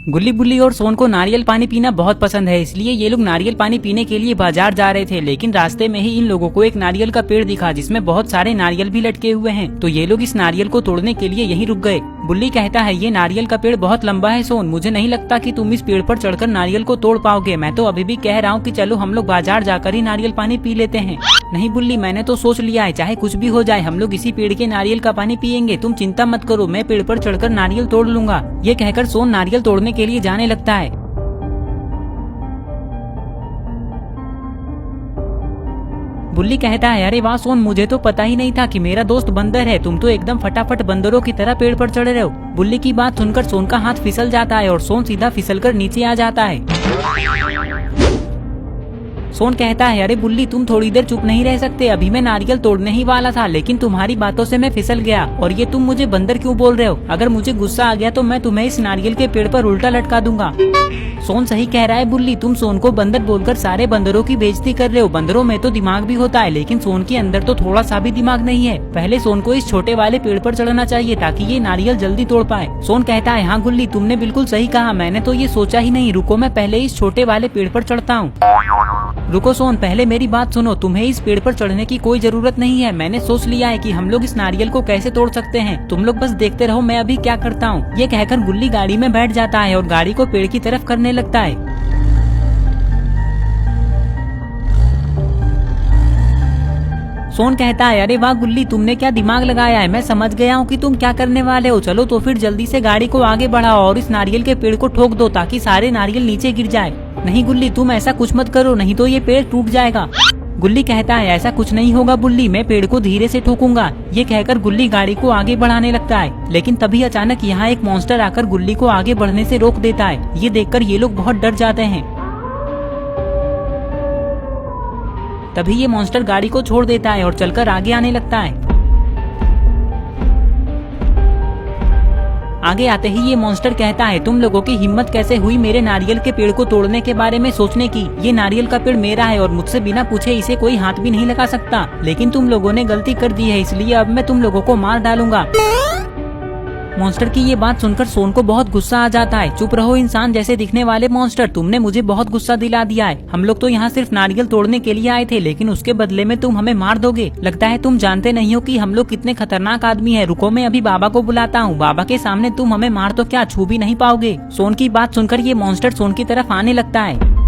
गुल्ली बुल्ली और सोन को नारियल पानी पीना बहुत पसंद है, इसलिए ये लोग नारियल पानी पीने के लिए बाजार जा रहे थे। लेकिन रास्ते में ही इन लोगों को एक नारियल का पेड़ दिखा जिसमें बहुत सारे नारियल भी लटके हुए हैं। तो ये लोग इस नारियल को तोड़ने के लिए यहीं रुक गए। बुल्ली कहता है, ये नारियल का पेड़ बहुत लंबा है सोन, मुझे नहीं लगता कि तुम इस पेड़ पर चढ़कर नारियल को तोड़ पाओगे। मैं तो अभी भी कह रहा हूँ कि चलो हम लोग बाजार जाकर ही नारियल पानी पी लेते हैं। नहीं बुल्ली, मैंने तो सोच लिया है, चाहे कुछ भी हो जाए हम लोग इसी पेड़ के नारियल का पानी पियेंगे। तुम चिंता मत करो, मैं पेड़ पर चढ़कर नारियल तोड़ लूंगा। ये कहकर सोन नारियल तोड़ने के लिए जाने लगता है। बुल्ली कहता है, अरे वाह सोन, मुझे तो पता ही नहीं था कि मेरा दोस्त बंदर है। तुम तो एकदम फटाफट बंदरों की तरह पेड़ पर चढ़ रहे हो। बुल्ली की बात सुनकर सोन का हाथ फिसल जाता है और सोन सीधा फिसलकर नीचे आ जाता है। सोन कहता है, अरे बुल्ली, तुम थोड़ी देर चुप नहीं रह सकते? अभी मैं नारियल तोड़ने ही वाला था, लेकिन तुम्हारी बातों से मैं फिसल गया। और ये तुम मुझे बंदर क्यों बोल रहे हो? अगर मुझे गुस्सा आ गया तो मैं तुम्हें इस नारियल के पेड़ पर उल्टा लटका दूंगा। सोन सही कह रहा है बुल्ली, तुम सोन को बंदर बोलकर सारे बंदरों की बेइज्जती कर रहे हो। बंदरों में तो दिमाग भी होता है, लेकिन सोन के अंदर तो थोड़ा सा भी दिमाग नहीं है। पहले सोन को इस छोटे वाले पेड़ पर चढ़ना चाहिए ताकि ये नारियल जल्दी तोड़ पाए। सोन कहता है, हाँ गुल्ली, तुमने बिल्कुल सही कहा, मैंने तो ये सोचा ही नहीं। रुको, मैं पहले इस छोटे वाले पेड़ पर चढ़ता हूँ। रुको सोन, पहले मेरी बात सुनो। तुम्हें इस पेड़ पर चढ़ने की कोई जरूरत नहीं है। मैंने सोच लिया है कि हम लोग इस नारियल को कैसे तोड़ सकते हैं। तुम लोग बस देखते रहो, मैं अभी क्या करता हूँ। ये कहकर गुल्ली गाड़ी में बैठ जाता है और गाड़ी को पेड़ की तरफ करने लगता है। सोन कहता है, अरे वाह गुल्ली, तुमने क्या दिमाग लगाया है। मैं समझ गया हूँ कि तुम क्या करने वाले हो। चलो तो फिर जल्दी से गाड़ी को आगे बढ़ाओ और इस नारियल के पेड़ को ठोक दो ताकि सारे नारियल नीचे गिर जाए। नहीं गुल्ली, तुम ऐसा कुछ मत करो, नहीं तो ये पेड़ टूट जाएगा। गुल्ली कहता है, ऐसा कुछ नहीं होगा बुल्ली, मैं पेड़ को धीरे से ठोकूंगा। ये कहकर गुल्ली गाड़ी को आगे बढ़ाने लगता है। लेकिन तभी अचानक यहाँ एक मॉन्स्टर आकर गुल्ली को आगे बढ़ने से रोक देता है। ये देखकर ये लोग बहुत डर जाते हैं। तभी ये मॉन्स्टर गाड़ी को छोड़ देता है और चलकर आगे आने लगता है। आगे आते ही ये मॉन्स्टर कहता है, तुम लोगों की हिम्मत कैसे हुई मेरे नारियल के पेड़ को तोड़ने के बारे में सोचने की? ये नारियल का पेड़ मेरा है और मुझसे बिना पूछे इसे कोई हाथ भी नहीं लगा सकता। लेकिन तुम लोगों ने गलती कर दी है, इसलिए अब मैं तुम लोगों को मार डालूंगा। मॉन्स्टर की ये बात सुनकर सोन को बहुत गुस्सा आ जाता है। चुप रहो इंसान जैसे दिखने वाले मॉन्स्टर, तुमने मुझे बहुत गुस्सा दिला दिया है। हम लोग तो यहाँ सिर्फ नारियल तोड़ने के लिए आए थे, लेकिन उसके बदले में तुम हमें मार दोगे। लगता है तुम जानते नहीं हो कि हम लोग कितने खतरनाक आदमी है। रुको, मैं अभी बाबा को बुलाता हूँ। बाबा के सामने तुम हमें मार तो क्या, छू भी नहीं पाओगे। सोन की बात सुनकर ये मॉन्स्टर सोन की तरफ आने लगता है।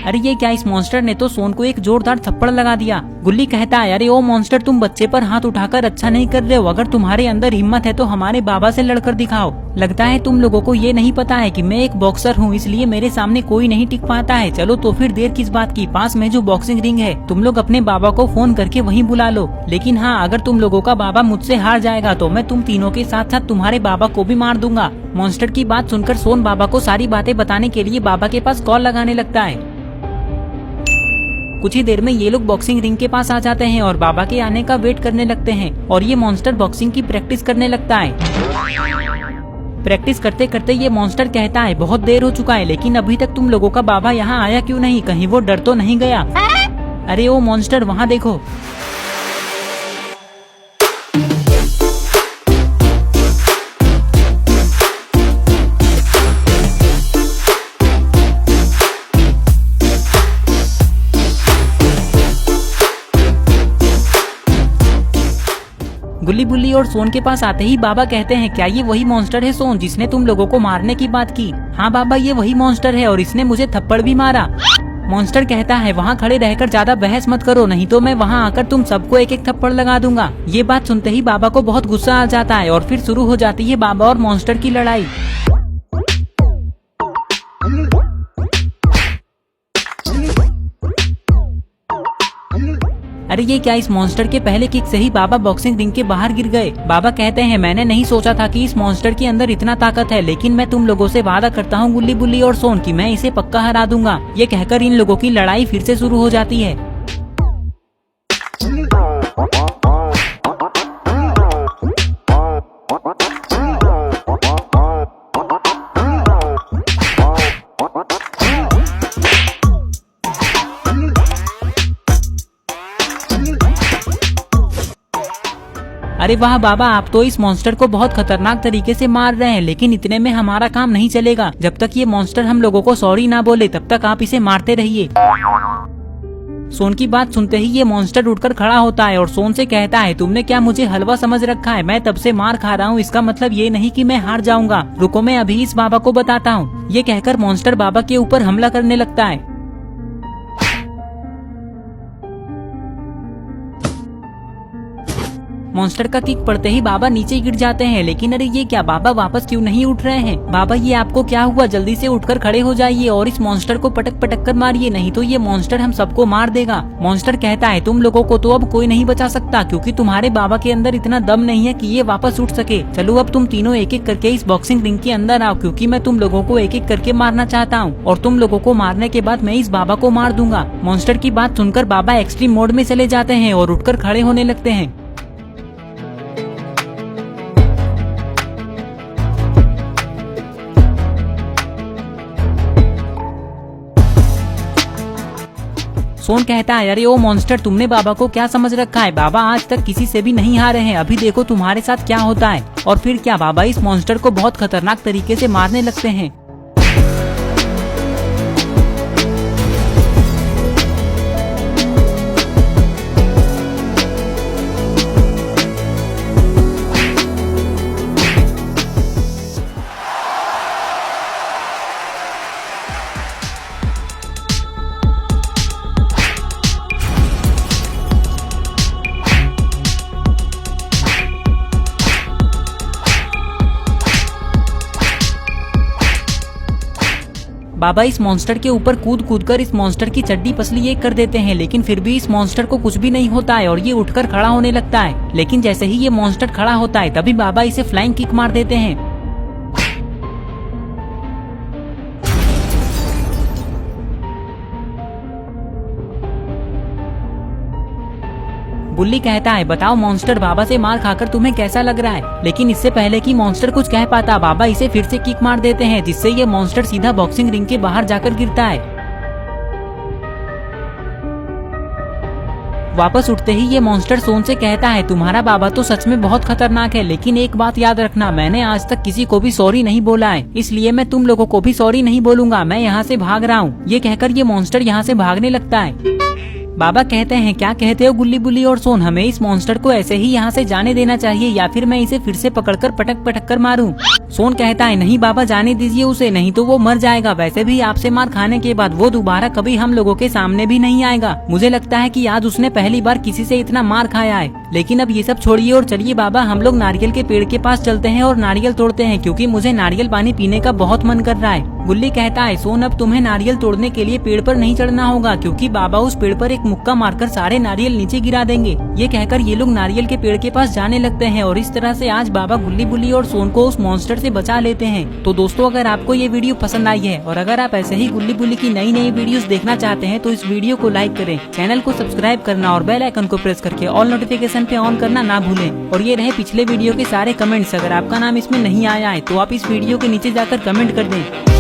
अरे ये क्या, इस मॉन्स्टर ने तो सोन को एक जोरदार थप्पड़ लगा दिया। गुल्ली कहता है, अरे ओ मॉन्स्टर, तुम बच्चे पर हाथ उठाकर अच्छा नहीं कर रहे हो। अगर तुम्हारे अंदर हिम्मत है तो हमारे बाबा से लड़कर दिखाओ। लगता है तुम लोगों को ये नहीं पता है कि मैं एक बॉक्सर हूँ, इसलिए मेरे सामने कोई नहीं टिक पाता है। चलो तो फिर देर किस बात की, पास में जो बॉक्सिंग रिंग है तुम लोग अपने बाबा को फोन करके वहीं बुला लो। लेकिन हाँ, अगर तुम लोगों का बाबा मुझसे हार जाएगा तो मैं तुम तीनों के साथ साथ तुम्हारे बाबा को भी मार दूंगा। मॉन्स्टर की बात सुनकर सोन बाबा को सारी बातें बताने के लिए बाबा के पास कॉल लगाने लगता है। कुछ ही देर में ये लोग बॉक्सिंग रिंग के पास आ जाते हैं और बाबा के आने का वेट करने लगते हैं। और ये मॉन्स्टर बॉक्सिंग की प्रैक्टिस करने लगता है। प्रैक्टिस करते करते ये मॉन्स्टर कहता है, बहुत देर हो चुका है, लेकिन अभी तक तुम लोगों का बाबा यहाँ आया क्यों नहीं? कहीं वो डर तो नहीं गया? अरे ओ मॉन्स्टर, वहाँ देखो। गुल्ली बुल्ली और सोन के पास आते ही बाबा कहते हैं, क्या ये वही मॉन्स्टर है सोन जिसने तुम लोगों को मारने की बात की? हाँ बाबा, ये वही मॉन्स्टर है और इसने मुझे थप्पड़ भी मारा। मॉन्स्टर कहता है, वहाँ खड़े रहकर ज्यादा बहस मत करो, नहीं तो मैं वहाँ आकर तुम सबको एक एक थप्पड़ लगा दूंगा। ये बात सुनते ही बाबा को बहुत गुस्सा आ जाता है और फिर शुरू हो जाती है बाबा और मॉन्स्टर की लड़ाई। अरे ये क्या, इस मॉन्स्टर के पहले किक से ही बाबा बॉक्सिंग रिंग के बाहर गिर गए। बाबा कहते हैं, मैंने नहीं सोचा था कि इस मॉन्स्टर के अंदर इतना ताकत है, लेकिन मैं तुम लोगों से वादा करता हूँ गुल्ली बुल्ली और सोन कि मैं इसे पक्का हरा दूंगा। ये कहकर इन लोगों की लड़ाई फिर से शुरू हो जाती है। अरे वाह बाबा, आप तो इस मॉन्स्टर को बहुत खतरनाक तरीके से मार रहे हैं, लेकिन इतने में हमारा काम नहीं चलेगा। जब तक ये मॉन्स्टर हम लोगों को सॉरी ना बोले तब तक आप इसे मारते रहिए। सोन की बात सुनते ही ये मॉन्स्टर उठकर खड़ा होता है और सोन से कहता है, तुमने क्या मुझे हलवा समझ रखा है? मैं तब से मार खा रहा हूँ, इसका मतलब ये नहीं कि मैं हार जाऊंगा। रुको, मैं अभी इस बाबा को बताता हूँ। ये कहकर मॉन्स्टर बाबा के ऊपर हमला करने लगता है। मॉन्स्टर का किक पड़ते ही बाबा नीचे गिर जाते हैं। लेकिन अरे ये क्या, बाबा वापस क्यों नहीं उठ रहे हैं? बाबा ये आपको क्या हुआ? जल्दी से उठकर खड़े हो जाइए और इस मॉन्स्टर को पटक पटक कर मारिए, नहीं तो ये मॉन्स्टर हम सबको मार देगा। मॉन्स्टर कहता है, तुम लोगों को तो अब कोई नहीं बचा सकता, क्योंकि तुम्हारे बाबा के अंदर इतना दम नहीं है कि ये वापस उठ सके। चलो अब तुम तीनों एक एक करके इस बॉक्सिंग रिंग के अंदर आओ, क्योंकि मैं तुम लोगों को एक एक करके मारना चाहता हूँ और तुम लोगों को मारने के बाद मैं इस बाबा को मार दूंगा। मॉन्स्टर की बात सुनकर बाबा एक्सट्रीम मोड में चले जाते हैं और उठकर खड़े होने लगते हैं। सोन कहता है, अरे ओ मॉन्स्टर, तुमने बाबा को क्या समझ रखा है? बाबा आज तक किसी से भी नहीं हारे हैं, अभी देखो तुम्हारे साथ क्या होता है। और फिर क्या, बाबा इस मॉन्स्टर को बहुत खतरनाक तरीके से मारने लगते हैं। बाबा इस मॉन्स्टर के ऊपर कूद कूद कर इस मॉन्स्टर की चड्डी पसली एक कर देते हैं, लेकिन फिर भी इस मॉन्स्टर को कुछ भी नहीं होता है और ये उठकर खड़ा होने लगता है। लेकिन जैसे ही ये मॉन्स्टर खड़ा होता है तभी बाबा इसे फ्लाइंग किक मार देते हैं। बुल्ली कहता है, बताओ मॉन्स्टर, बाबा से मार खाकर तुम्हें कैसा लग रहा है? लेकिन इससे पहले कि मॉन्स्टर कुछ कह पाता, बाबा इसे फिर से किक मार देते हैं, जिससे ये मॉन्स्टर सीधा बॉक्सिंग रिंग के बाहर जाकर गिरता है। वापस उठते ही ये मॉन्स्टर सोन से कहता है, तुम्हारा बाबा तो सच में बहुत खतरनाक है, लेकिन एक बात याद रखना, मैंने आज तक किसी को भी सॉरी नहीं बोला है, इसलिए मैं तुम लोगों को भी सॉरी नहीं बोलूंगा। मैं यहाँ से भाग रहा हूँ। ये कहकर ये मॉन्स्टर यहाँ से भागने लगता है। बाबा कहते हैं, क्या कहते हो गुल्ली बुल्ली और सोन, हमें इस मॉन्स्टर को ऐसे ही यहाँ से जाने देना चाहिए या फिर मैं इसे फिर से पकड़कर पटक पटक कर मारूं? सोन कहता है, नहीं बाबा, जाने दीजिए उसे, नहीं तो वो मर जाएगा। वैसे भी आपसे मार खाने के बाद वो दोबारा कभी हम लोगों के सामने भी नहीं आएगा। मुझे लगता है कि आज उसने पहली बार किसी से इतना मार खाया है। लेकिन अब ये सब छोड़िए और चलिए बाबा, हम लोग नारियल के पेड़ के पास चलते हैं और नारियल तोड़ते हैं, क्योंकि मुझे नारियल पानी पीने का बहुत मन कर रहा है। गुल्ली कहता है, सोन, अब तुम्हें नारियल तोड़ने के लिए पेड़ पर नहीं चढ़ना होगा, क्योंकि बाबा उस पेड़ पर एक मुक्का मारकर सारे नारियल नीचे गिरा देंगे। ये कहकर ये लोग नारियल के पेड़ के पास जाने लगते हैं और इस तरह से आज बाबा गुल्ली बुल्ली और सोन को उस मॉन्स्टर से बचा लेते हैं। तो दोस्तों, अगर आपको ये वीडियो पसंद आई है और अगर आप ऐसे ही गुल्ली बुल्ली की नई नई वीडियोस देखना चाहते हैं तो इस वीडियो को लाइक करें, चैनल को सब्सक्राइब करना और बेल आइकन को प्रेस करके ऑल नोटिफिकेशन पे ऑन करना ना भूलें। और ये रहे पिछले वीडियो के सारे कमेंट्स, अगर आपका नाम इसमें नहीं आया है तो आप इस वीडियो के नीचे जाकर कमेंट कर दें।